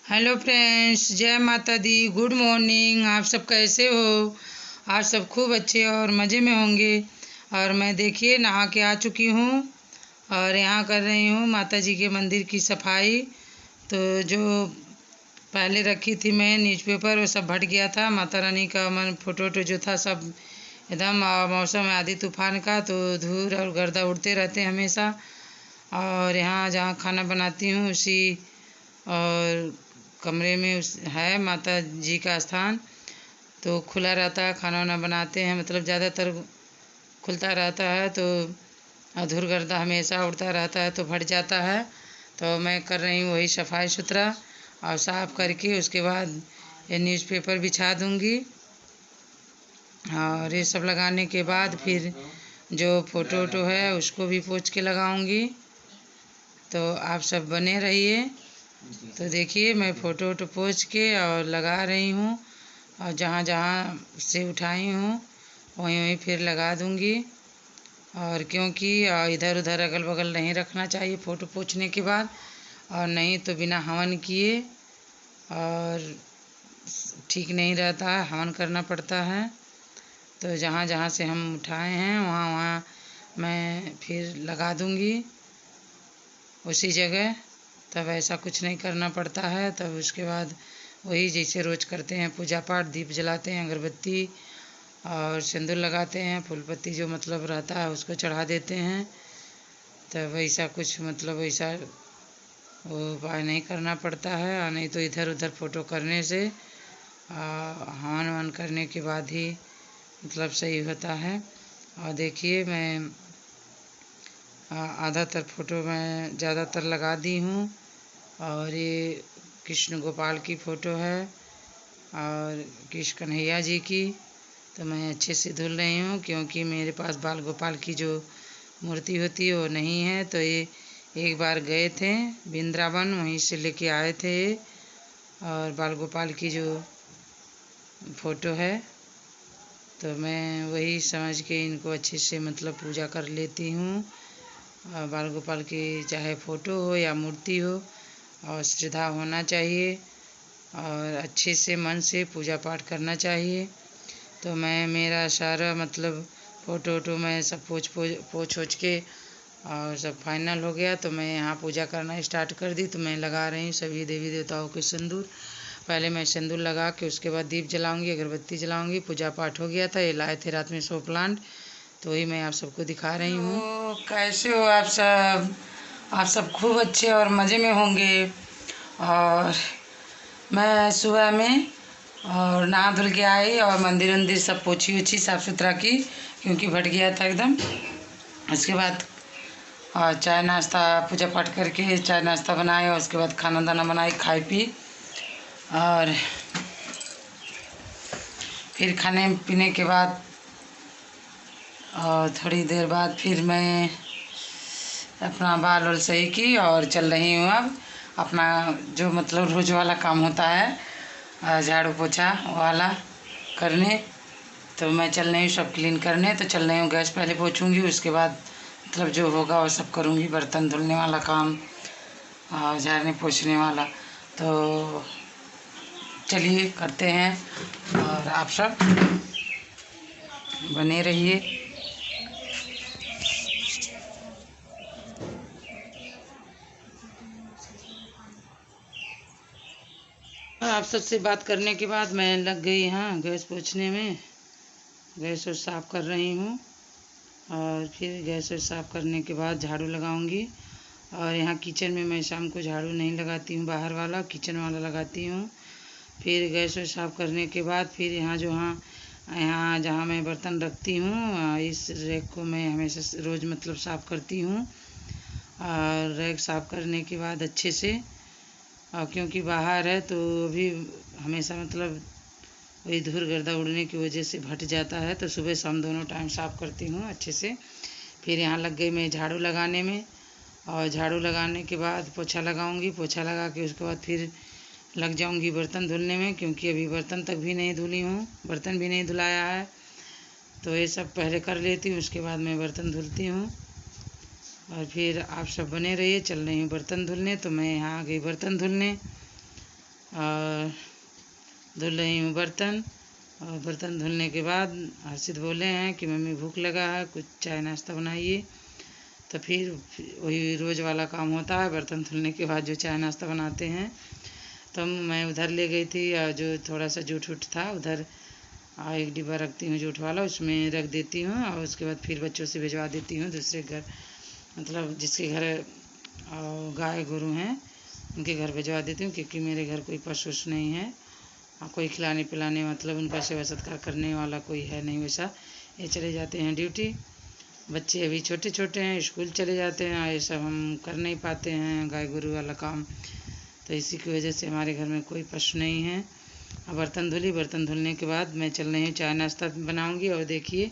Hello friends, जय माता दी। Good morning. आप सब कैसे हो? आप सब खूब अच्छे और मज़े में होंगे। और मैं देखिए नहा के आ चुकी हूँ और यहाँ कर रही हूँ माता जी के मंदिर की सफाई। तो जो पहले रखी थी मैं न्यूज़पेपर, वो सब फट गया था। माता रानी का मन फोटो वोटो जो था सब एकदम मौसम आदि तूफान का, तो धूल और गर्दा उड़ते रहते हैं हमेशा। और यहाँ जहाँ खाना बनाती हूँ उसी और कमरे में उस है माता जी का स्थान, तो खुला रहता है। खाना वाना बनाते हैं, मतलब ज़्यादातर खुलता रहता है, तो अधूर गर्दा हमेशा उड़ता रहता है तो फट जाता है। तो मैं कर रही हूँ वही सफाई सुथरा और साफ़ करके उसके बाद ये न्यूज़पेपर बिछा दूँगी। और ये सब लगाने के बाद फिर जो फ़ोटो वोटो है उसको भी पोंछ के लगाऊंगी। तो आप सब बने रहिए। तो देखिए मैं फ़ोटो वोटो पोंछ के और लगा रही हूँ, और जहाँ जहाँ से उठाई हूँ वहीं वहीं फिर लगा दूँगी। और क्योंकि इधर उधर अगल बगल नहीं रखना चाहिए फ़ोटो पोंछने के बाद, और नहीं तो बिना हवन किए और ठीक नहीं रहता है, हवन करना पड़ता है। तो जहाँ जहाँ से हम उठाए हैं वहाँ वहाँ मैं फिर लगा दूँगी उसी जगह। तब ऐसा कुछ नहीं करना पड़ता है। तब उसके बाद वही जैसे रोज़ करते हैं पूजा पाठ, दीप जलाते हैं, अगरबत्ती और सिंदूर लगाते हैं, फूल पत्ती जो मतलब रहता है उसको चढ़ा देते हैं। तब वैसा कुछ मतलब वैसा वो उपाय नहीं करना पड़ता है। और नहीं तो इधर उधर फ़ोटो करने से हवन वन करने के बाद ही मतलब सही होता है। और देखिए मैं आधातर फ़ोटो मैं ज़्यादातर लगा दी हूँ। और ये कृष्ण गोपाल की फ़ोटो है और कृष्ण कन्हैया जी की। तो मैं अच्छे से धुल रही हूँ, क्योंकि मेरे पास बाल गोपाल की जो मूर्ति होती है वो नहीं है। तो ये एक बार गए थे वृंदावन, वहीं से लेके आए थे। और बाल गोपाल की जो फ़ोटो है तो मैं वही समझ के इनको अच्छे से मतलब पूजा कर लेती हूँ। और बाल गोपाल की चाहे फ़ोटो हो या मूर्ति हो, और श्रद्धा होना चाहिए और अच्छे से मन से पूजा पाठ करना चाहिए। तो मैं मेरा सारा मतलब फ़ोटो वोटो मैं सब पोछ के और सब फाइनल हो गया। तो मैं यहाँ पूजा करना स्टार्ट कर दी। तो मैं लगा रही हूँ सभी देवी देवताओं के सिंदूर। पहले मैं सिंदूर लगा के उसके बाद दीप जलाऊंगी, अगरबत्ती जलाऊंगी। पूजा पाठ हो गया था। ये लाए थे रात में 100 प्लांट, तो वही मैं आप सबको दिखा रही हूँ। तो कैसे हो आप सब? आप सब खूब अच्छे और मज़े में होंगे। और मैं सुबह में और नहा धुल के आई और मंदिर वंदिर सब पोछी उछी साफ़ सुथरा की, क्योंकि फट गया था एकदम। उसके बाद और चाय नाश्ता पूजा पाठ करके चाय नाश्ता बनाए, और उसके बाद खाना दाना बनाई, खाई पी। और फिर खाने पीने के बाद और थोड़ी देर बाद फिर मैं अपना बाल वाल सही की और चल रही हूँ अब अपना जो मतलब रोज़ वाला काम होता है झाड़ू पोछा वाला करने। तो मैं चल रही हूँ सब क्लीन करने। तो चल रही हूँ, गैस पहले पोछूंगी, उसके बाद मतलब जो होगा वो सब करूँगी, बर्तन धुलने वाला काम और झाड़ने पोछने वाला। तो चलिए करते हैं, और आप सब बने रहिए। आप सबसे बात करने के बाद मैं लग गई यहाँ गैस पोछने में। गैस और साफ़ कर रही हूँ, और फिर गैस और साफ़ करने के बाद झाड़ू लगाऊंगी। और यहाँ किचन में मैं शाम को झाड़ू नहीं लगाती हूँ, बाहर वाला किचन वाला लगाती हूँ। फिर गैस और साफ़ करने के बाद फिर यहाँ यहाँ जहाँ मैं बर्तन रखती हूँ इस रैक को मैं हमेशा रोज़ मतलब साफ़ करती हूँ। और रैक साफ़ करने के बाद अच्छे से, और क्योंकि बाहर है तो अभी हमेशा मतलब वही धूल गर्दा उड़ने की वजह से फट जाता है। तो सुबह शाम दोनों टाइम साफ़ करती हूँ अच्छे से। फिर यहाँ लग गई मैं झाड़ू लगाने में, और झाड़ू लगाने के बाद पोछा लगाऊंगी। पोछा लगा के उसके बाद फिर लग जाऊंगी बर्तन धुलने में, क्योंकि अभी बर्तन तक भी नहीं धुली हूँ, बर्तन भी नहीं धुलाया है। तो ये सब पहले कर लेती हूँ, उसके बाद मैं बर्तन धुलती हूँ। और फिर आप सब बने रहिए। चल रही हूँ बर्तन धुलने। तो मैं यहाँ आ गई बर्तन धुलने। और धुल रही हूँ बर्तन। और बर्तन धुलने के बाद हर्षित बोले हैं कि मम्मी भूख लगा है, कुछ चाय नाश्ता बनाइए। तो फिर वही रोज़ वाला काम होता है, बर्तन धुलने के बाद जो चाय नाश्ता बनाते हैं। तो मैं उधर ले गई थी और जो थोड़ा सा जूठ उठ था उधर एक डिब्बा रखती हूँ जूठ वाला, उसमें रख देती हूँ और उसके बाद फिर बच्चों से भिजवा देती हूँ दूसरे घर, मतलब जिसके घर गाय गोरू हैं उनके घर भिजवा देती हूँ, क्योंकि मेरे घर कोई पशु नहीं है और कोई खिलाने पिलाने मतलब उनका सेवा सत्कार करने वाला कोई है नहीं वैसा। ये चले जाते हैं ड्यूटी। बच्चे अभी छोटे छोटे हैं, स्कूल चले जाते हैं, ये सब हम कर नहीं पाते हैं गाय गोरू वाला काम। तो इसी की वजह से हमारे घर में कोई पशु नहीं है। अब बर्तन धुली, बर्तन धुलने के बाद मैं चल रही हूँ चाय नाश्ता बनाऊँगी। और देखिए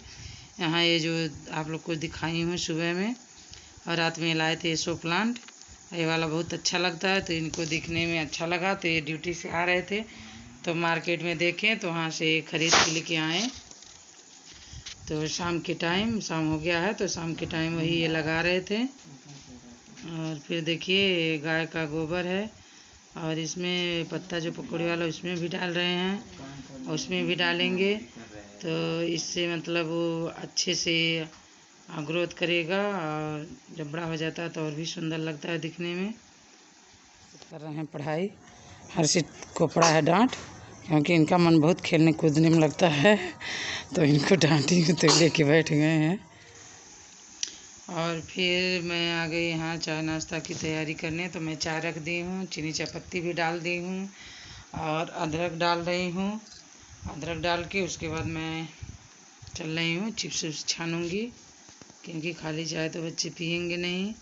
यहाँ ये जो आप लोग को दिखाई हूँ सुबह में और रात में लाए थे शो प्लांट, ये वाला बहुत अच्छा लगता है, तो इनको दिखने में अच्छा लगा। तो ये ड्यूटी से आ रहे थे तो मार्केट में देखें तो वहाँ से खरीद के लेके आए। तो शाम के टाइम, शाम हो गया है तो शाम के टाइम वही ये लगा रहे थे। और फिर देखिए गाय का गोबर है और इसमें पत्ता जो पकौड़े वाला उसमें भी डाल रहे हैं, उसमें भी डालेंगे तो इससे मतलब वो अच्छे से ग्रोथ करेगा और जब बड़ा हो जाता है तो और भी सुंदर लगता है दिखने में। कर रहे हैं पढ़ाई, हर्षित को पड़ा है डांट, क्योंकि इनका मन बहुत खेलने कूदने में लगता है तो इनको डांटी तो लेके बैठ गए हैं। और फिर मैं आ गई यहाँ चाय नाश्ता की तैयारी करने। तो मैं चाय रख दी हूँ, चीनी चायपत्ती भी डाल दी हूँ और अदरक डाल रही हूँ। अदरक डाल के उसके बाद मैं चल रही हूँ चिप्स उप्स छानूँगी, क्योंकि खाली चाय तो बच्चे पियेंगे नहीं।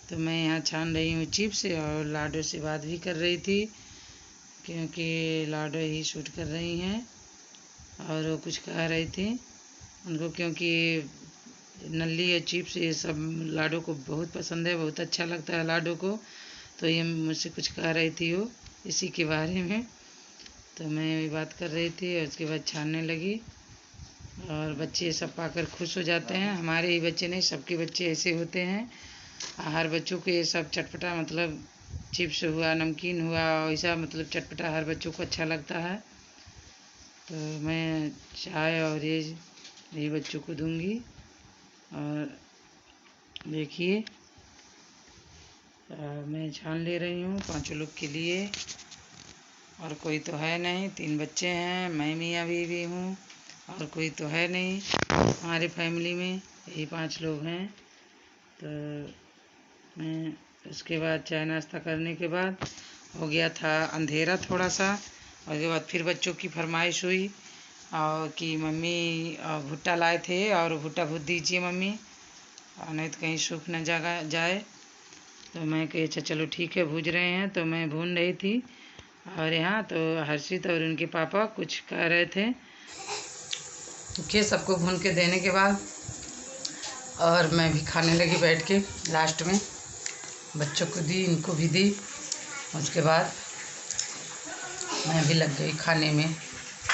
तो मैं यहाँ छान रही हूँ चिप्स और लाडो से बात भी कर रही थी, क्योंकि लाडो ही शूट कर रही हैं और वो कुछ कह रही थी उनको, क्योंकि नल्ली या चिप्स ये सब लाडो को बहुत पसंद है, बहुत अच्छा लगता है लाडो को। तो ये मुझसे कुछ कह रही थी वो इसी के बारे में, तो मैं भी बात कर रही थी और उसके बाद छानने लगी। और बच्चे सब पाकर खुश हो जाते हैं, हमारे ही बच्चे नहीं सबके बच्चे ऐसे होते हैं। हर बच्चों को ये सब चटपटा मतलब चिप्स हुआ, नमकीन हुआ, ऐसा मतलब चटपटा हर बच्चों को अच्छा लगता है। तो मैं चाय और ये बच्चों को दूंगी। और देखिए मैं छान ले रही हूँ 5 लोग के लिए, और कोई तो है नहीं, 3 बच्चे हैं, मैं मियाँ बीवी हूँ और कोई तो है नहीं हमारे फैमिली में, यही 5 लोग हैं। तो मैं उसके बाद चाय नाश्ता करने के बाद हो गया था अंधेरा थोड़ा सा, और उसके बाद फिर बच्चों की फरमाइश हुई और कि मम्मी भुट्टा लाए थे और भुट्टा भून दीजिए मम्मी, और नहीं तो कहीं सूख न जाए। तो मैं कही अच्छा चलो ठीक है भून रहे हैं। तो मैं भून रही थी और यहाँ तो हर्षित और उनके पापा कुछ कह रहे थे कि सबको भून के देने के बाद और मैं भी खाने लगी बैठ के। लास्ट में बच्चों को दी, इनको भी दी, उसके बाद मैं भी लग गई खाने में।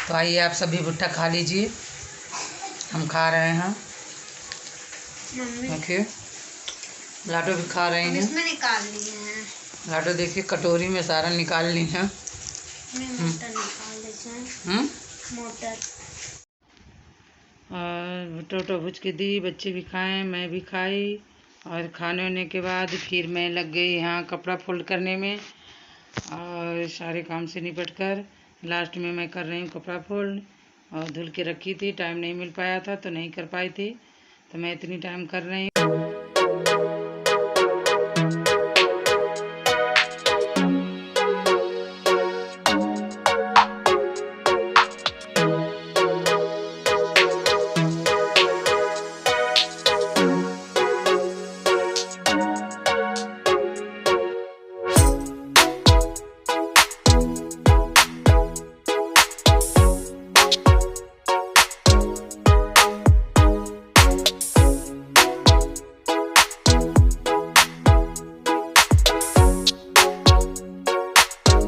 तो आइए आप सभी भुट्टा खा लीजिए, हम खा रहे हैं। देखिए लाडो भी खा रहे हैं, इसमें निकाल लिए हैं। लाडो देखिए कटोरी में सारा निकाल ली है। मोटर निकाल देते हैं। मोटर और भुट्टा उट्टा भूज के दी, बच्चे भी खाए, मैं भी खाई। और खाने होने के बाद फिर मैं लग गई यहाँ कपड़ा फोल्ड करने में, और सारे काम से निपट कर लास्ट में मैं कर रही हूँ कपड़ा फोल्ड। और धुल के रखी थी, टाइम नहीं मिल पाया था तो नहीं कर पाई थी, तो मैं इतनी टाइम कर रही हूँ।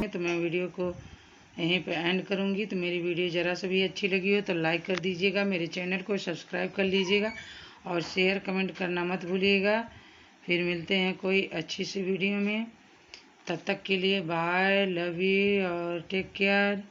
तो मैं वीडियो को यहीं पे एंड करूँगी। तो मेरी वीडियो ज़रा सा भी अच्छी लगी हो तो लाइक कर दीजिएगा, मेरे चैनल को सब्सक्राइब कर लीजिएगा और शेयर कमेंट करना मत भूलिएगा। फिर मिलते हैं कोई अच्छी सी वीडियो में। तब तक के लिए बाय, लव यू और टेक केयर।